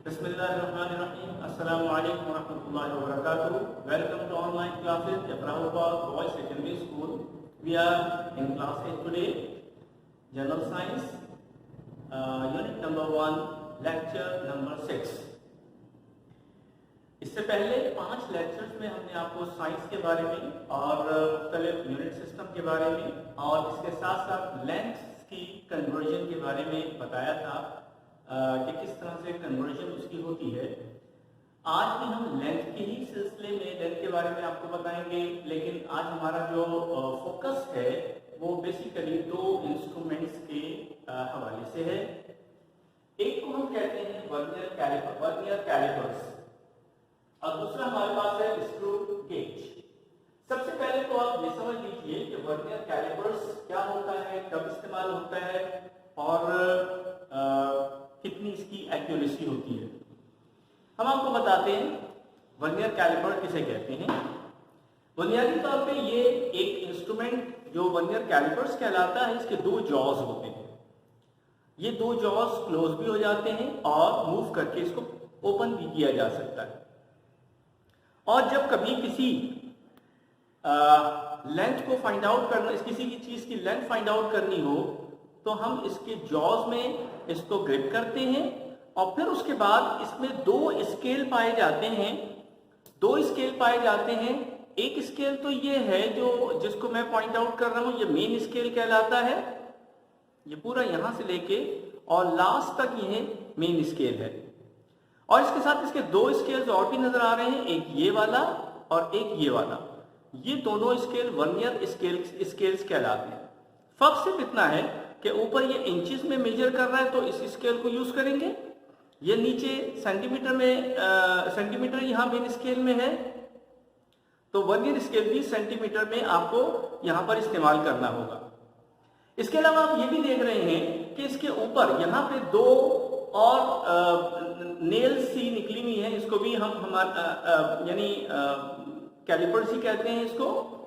Bismillahirrahmanirrahim. Assalamualaikum warahmatullahi wabarakatuh. Welcome to online classes at Rahulpal Boys Secondary School. We are in class 8 today. General Science, Unit number 1, Lecture number 6. इससे पहले 5 lectures में हमने आपको science के बारे में और मुख्तलिफ यूनिट सिस्टम के बारे में और इसके साथ साथ लेंथ की कन्वर्जन के बारे में बताया था कि किस तरह से कन्वर्जन उसकी होती है। आज भी हम लेंथ के ही सिलसिले में लेंथ के बारे में आपको बताएंगे, लेकिन आज हमारा जो फोकस है वो बेसिकली 2 इंस्ट्रूमेंट्स के हवाले से है। एक को हम कहते हैं वर्नियर कैलिपर्स और दूसरा हमारे पास है स्क्रू गेज। सबसे पहले तो आप ये समझ लीजिए कि वर्नियर कैलिपर्स क्या होता है, कब इस्तेमाल होता है और कितनी इसकी एक्यूरेसी होती है। हम आपको बताते हैं वर्नियर कैलिपर किसे कहते हैं। बुनियादी तौर पे ये एक इंस्ट्रूमेंट जो वर्नियर कैलिपर्स कहलाता है, इसके 2 जॉज होते हैं। ये 2 जॉज क्लोज भी हो जाते हैं और मूव करके इसको ओपन भी किया जा सकता है। और जब कभी किसी लेंथ को फाइंड आउट करना, किसी की चीज की लेंथ फाइंड आउट करनी हो तो हम इसके जॉज में इसको ग्रिप करते हैं और फिर उसके बाद इसमें 2 स्केल पाए जाते हैं। 2 स्केल पाए जाते हैं। एक स्केल तो ये है जो जिसको मैं पॉइंट आउट कर रहा हूं, ये मेन स्केल कहलाता है। ये पूरा यहां से लेके और लास्ट तक ये मेन स्केल है। और इसके साथ इसके 2 स्केल्स और भी नजर आ रहे हैं, एक ये वाला और एक ये वाला। ये दोनों स्केल वर्नियर स्केल्स कहलाते हैं। फर्क सिर्फ इतना है कि ऊपर ये इंचेस में मेजर कर रहा है तो इस स्केल को यूज करेंगे। ये नीचे सेंटीमीटर यहाँ मेन स्केल में है तो वर्नियर स्केल भी सेंटीमीटर में आपको यहाँ पर इस्तेमाल करना होगा। इसके अलावा आप ये भी देख रहे हैं कि इसके ऊपर यहाँ पे 2 और नेल सी निकली हुई है। इसको भी हम यानी कैलिपर्स ही कहते हैं इसको।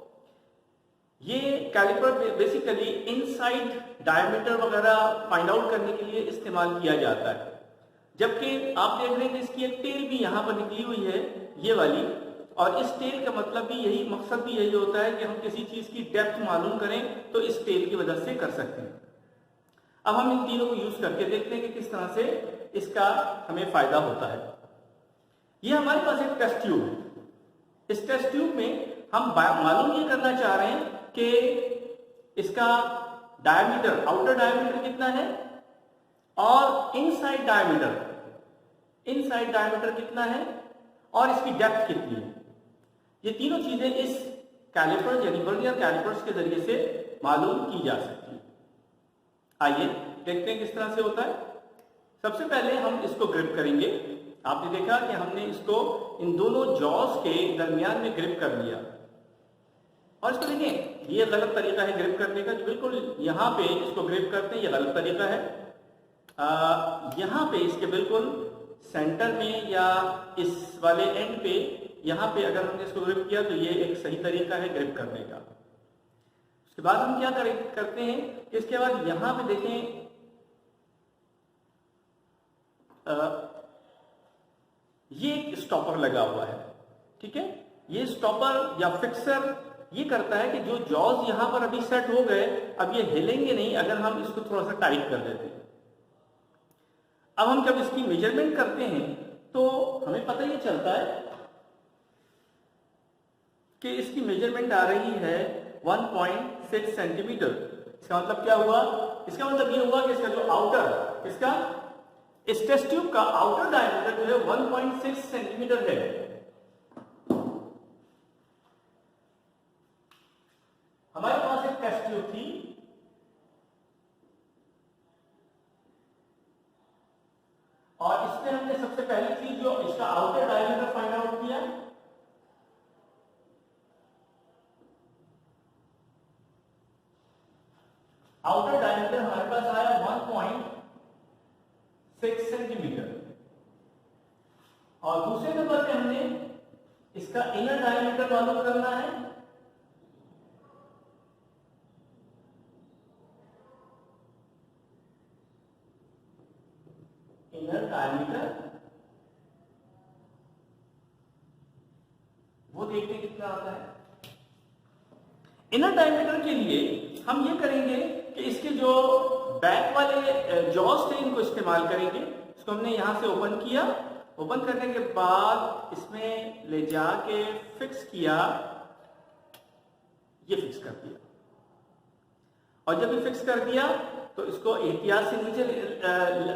ये कैलिपर बेसिकली इनसाइड डायमीटर वगैरह फाइंड आउट करने के लिए इस्तेमाल किया जाता है। जबकि आप देख रहे हैं कि इसकी एक टेल भी यहाँ पर निकली हुई है, ये वाली। और इस टेल का मतलब भी यही, मकसद भी यही होता है कि हम किसी चीज की डेप्थ मालूम करें तो इस टेल की वजह से कर सकते हैं। अब हम इन तीनों को यूज करके देखते हैं कि किस तरह से इसका हमें फायदा होता है। ये हमारे पास एक टेस्ट ट्यूब है। इस टेस्ट ट्यूब में हम मालूम ये करना चाह रहे हैं कि इसका डायमीटर, आउटर डायमीटर कितना है और इनसाइड डायमीटर कितना है और इसकी डेप्थ कितनी है। ये तीनों चीजें इस कैलिपर यानी वर्नियर कैलिपर्स के जरिए से मालूम की जा सकती है। आइए देखते हैं किस तरह से होता है। सबसे पहले हम इसको ग्रिप करेंगे। आपने देखा कि हमने इसको इन दोनों जॉज के दरमियान में ग्रिप कर लिया। और इसको देखें, ये गलत तरीका है ग्रिप करने का। जो बिल्कुल यहाँ पे इसको ग्रिप करते हैं, ये गलत तरीका है। यहाँ पे इसके बिल्कुल सेंटर में या इस वाले एंड पे, यहाँ पे अगर हमने इसको ग्रिप किया तो ये एक सही तरीका है ग्रिप करने का। उसके बाद हम क्या करते हैं कि इसके बाद यहाँ पे देखें, ये एक स्टॉपर लगा हुआ है। ठीक है, ये स्टॉपर या फिक्सर ये करता है कि जो जॉज यहां पर अभी सेट हो गए, अब ये हिलेंगे नहीं अगर हम इसको थोड़ा सा टाइट कर देते हैं। अब हम जब इसकी मेजरमेंट करते हैं तो हमें पता ये चलता है कि इसकी मेजरमेंट आ रही है 1.6 सेंटीमीटर। इसका मतलब क्या हुआ? इसका मतलब ये हुआ कि इसका जो आउटर, इस टेस्ट ट्यूब का आउटर डायमीटर जो है 1.6 सेंटीमीटर है। हमारे पास एक टेस्ट ट्यूब थी और इसमें हमने सबसे पहली चीज जो इसका आउटर डायमीटर फाइंड आउट किया। आउटर डायमीटर हमारे पास आया 1.6 सेंटीमीटर। और दूसरे नंबर पे हमने इसका इनर डायमीटर मालूम करना है। इनर डायमीटर वो देखते हैं कितना आता है। इनर डायमीटर के लिए हम ये करेंगे कि इसके जो बैक वाले जॉस थे इनको इस्तेमाल करेंगे। इसको हमने यहां से ओपन किया, ओपन करने के बाद इसमें ले जाके फिक्स किया, ये फिक्स कर दिया, और जब ये फिक्स कर दिया तो इसको एहतियात से नीचे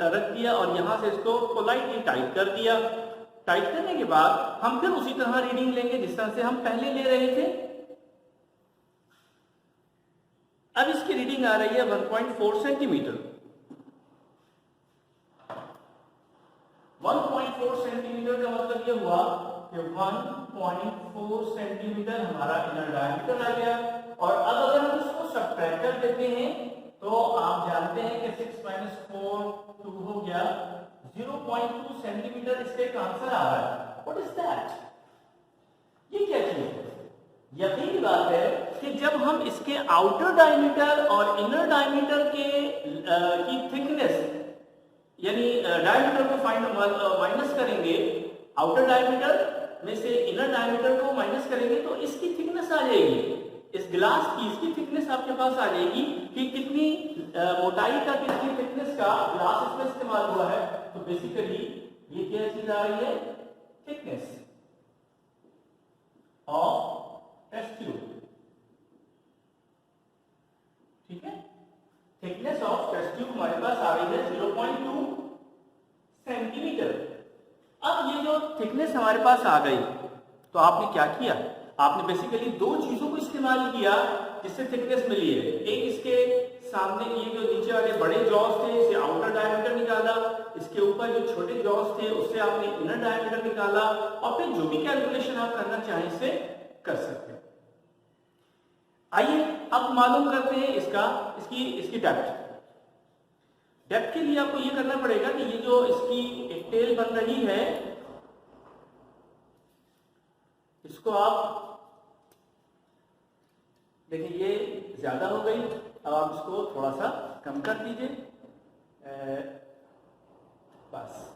रख दिया और यहां से इसको पोलाइटली टाइट कर दिया। टाइट करने के बाद हम फिर उसी तरह रीडिंग लेंगे जिस तरह से हम पहले ले रहे थे। अब इसकी रीडिंग आ रही है 1.4 सेंटीमीटर। 1.4 सेंटीमीटर का मतलब ये हुआ कि 1.4 सेंटीमीटर हमारा इनर डायमीटर आ गया। और अब अगर हम इसको सब्ट्रैक्ट कर देते हैं तो आप जानते हैं कि 6 - 4 2 हो गया, 0.2 सेंटीमीटर इसका एक आंसर आ रहा है। What is that? ये क्या चीज है? यकीनी बात है कि जब हम इसके आउटर डायमीटर और इनर डायमीटर की थिकनेस यानी डायमीटर को माइनस करेंगे, आउटर डायमीटर में से इनर डायमीटर को माइनस करेंगे तो इसकी थिकनेस आ जाएगी, इस ग्लास की इसकी थिकनेस आपके पास आ जाएगी कि कितनी मोटाई का, कितनी थिकनेस का ग्लास इसमें इस्तेमाल हुआ है। तो बेसिकली ये क्या चीज आ रही है? Thickness of test tube. ठीक है, थिकनेस ऑफ टेस्ट ट्यूब हमारे पास आ रही है 0.2 सेंटीमीटर। अब ये जो थिकनेस हमारे पास आ गई तो आपने क्या किया? आपने बेसिकली दो चीजों को इस्तेमाल किया जिससे थिकनेस मिली है। एक इसके सामने ये जो नीचे वाले बड़े जॉस थे इसे आउटर डायमीटर निकाला, इसके ऊपर जो छोटे जॉस थे उससे आपने इनर डायमीटर निकाला, और फिर जो भी कैलकुलेशन आप करना चाहें इसे कर सकते हैं। आइए अब मालूम करते हैं इसकी डेप्थ। डेप्थ के लिए आपको ये करना पड़ेगा कि ये जो इसकी एक टेल बन रही है इसको आप देखिए, ये ज्यादा हो गई, अब आप इसको थोड़ा सा कम कर दीजिए। बस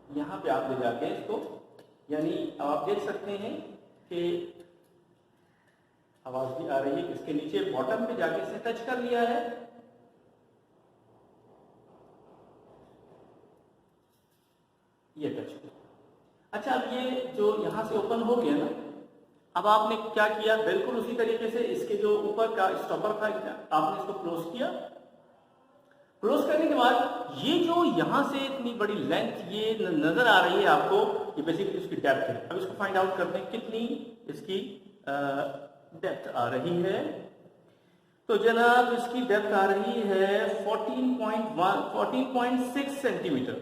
यहां पे आप ले जाके इसको, यानी आप देख सकते हैं कि आवाज भी आ रही है, इसके नीचे बॉटम पे जाके इसे टच कर लिया है। ये टच किया। अच्छा, अब ये जो यहां से ओपन हो गया ना, अब आपने क्या किया? बिल्कुल उसी तरीके से इसके जो ऊपर का स्टॉपर था आपने इसको क्लोज किया। क्लोज करने के बाद ये जो यहां से इतनी बड़ी लेंथ ये नजर आ रही है आपको, ये बेसिकली इसकी डेप्थ है। अब इसको फाइंड आउट करते हैं कितनी इसकी डेप्थ आ रही है। तो जनाब इसकी डेप्थ आ रही है 14.6 सेंटीमीटर।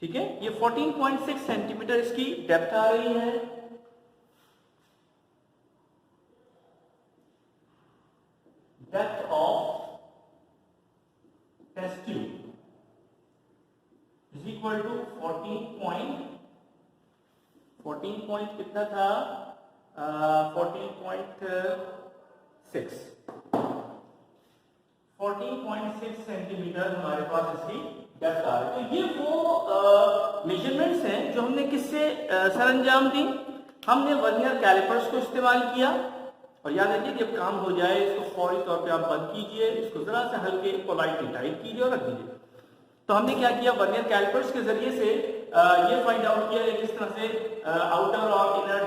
ठीक है, ये 14.6 सेंटीमीटर इसकी डेप्थ आ रही है। Depth of test tube is equal to 14 कितना था? 14.6 सेंटीमीटर हमारे पास इसकी डेप्थ आ रही है। तो ये वो मेजरमेंट्स हैं जो हमने किससे सरंजाम दी? हमने वर्नियर कैलिपर्स को इस्तेमाल किया। और याद रखिए जब काम हो जाए इसको फौरी तौर पे आप बंद कीजिए, इसको जरा सा हल्के पोलाइटली टाइट कीजिए और रख दीजिए। तो हमने क्या किया? वर्नियर कैलिपर्स के जरिए से ये फाइंड आउट किया कि किस तरह से आउटर और इनर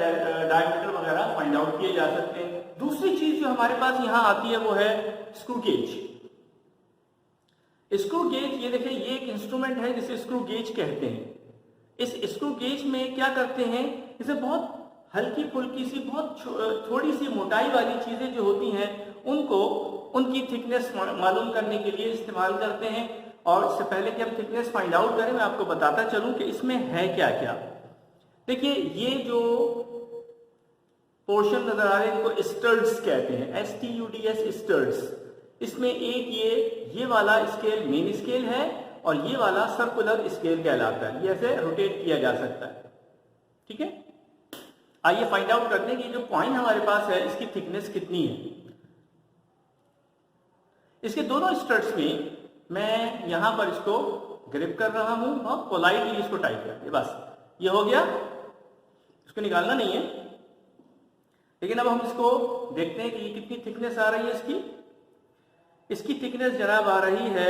डायमीटर वगैरह फाइंड आउट किए जा सकते हैं। दूसरी चीज जो हमारे पास यहाँ आती है वो है स्क्रू गेज। स्क्रू गेज, ये देखिए, ये एक इंस्ट्रूमेंट है जिसे स्क्रू गेज कहते हैं। इस स्क्रू गेज में क्या करते हैं, इसे बहुत हल्की फुल्की सी, बहुत थोड़ी सी मोटाई वाली चीजें जो होती हैं उनको उनकी थिकनेस मालूम करने के लिए इस्तेमाल करते हैं। और इससे पहले कि हम थिकनेस फाइंड आउट करें, मैं आपको बताता चलूं कि इसमें है क्या क्या। देखिए, ये जो पोर्शन नजर आ रहे हैं इनको स्टर्ड्स कहते हैं, STUDS स्टर्ड्स। इसमें एक ये वाला स्केल मेन स्केल है और ये वाला सर्कुलर स्केल कहलाता है। ये ऐसे रोटेट किया जा सकता है। ठीक है, आइए फाइंड आउट करते हैं कि जो कॉइन हमारे पास है इसकी थिकनेस कितनी है। इसके दोनों स्टड्स में मैं यहां पर इसको ग्रिप कर रहा हूं, बहुत पोलाइटली इसको टाइट करके, बस ये हो गया, इसको निकालना नहीं है। लेकिन अब हम इसको देखते हैं कि ये कितनी थिकनेस आ रही है इसकी थिकनेस जनाब आ रही है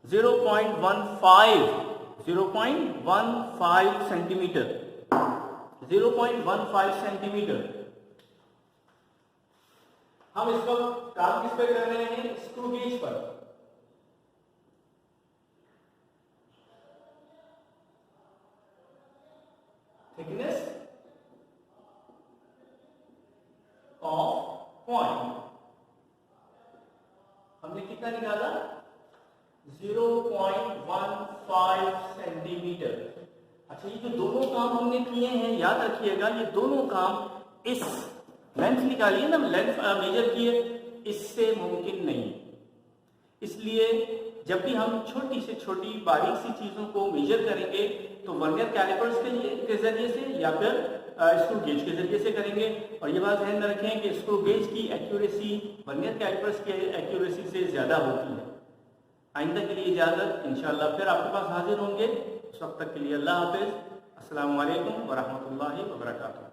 0.15 सेंटीमीटर, 0.15 सेंटीमीटर। हम इस वक्त काम किस पे कर रहे हैं? स्क्रू गेज पर। थिकनेस ऑफ पॉइंट हमने कितना निकाला? 0.15 सेंटीमीटर। अच्छा, ये जो दोनों काम हमने किए हैं, याद रखिएगा ये दोनों काम इस लेंथ निकालिए ना, लेंथ मेजर किए, इससे मुमकिन नहीं। इसलिए जब भी हम छोटी से छोटी बारीक सी चीजों को मेजर करेंगे तो वर्नियर कैलिपर्स के जरिए से या फिर स्क्रू गेज के जरिए से करेंगे। और ये बात ध्यान में रखें कि स्क्रू गेज की एक्यूरेसी वर्नियर कैलिपर्स की एक्यूरेसी से ज्यादा होती है। आइंदा के लिए इजाजत, इंशाअल्लाह फिर आपके पास हाजिर होंगे। उस वक्त तक के लिए अल्लाह हाफिज। अस्सलामु अलैकुम वरहमतुल्लाहि वबरकातुहू।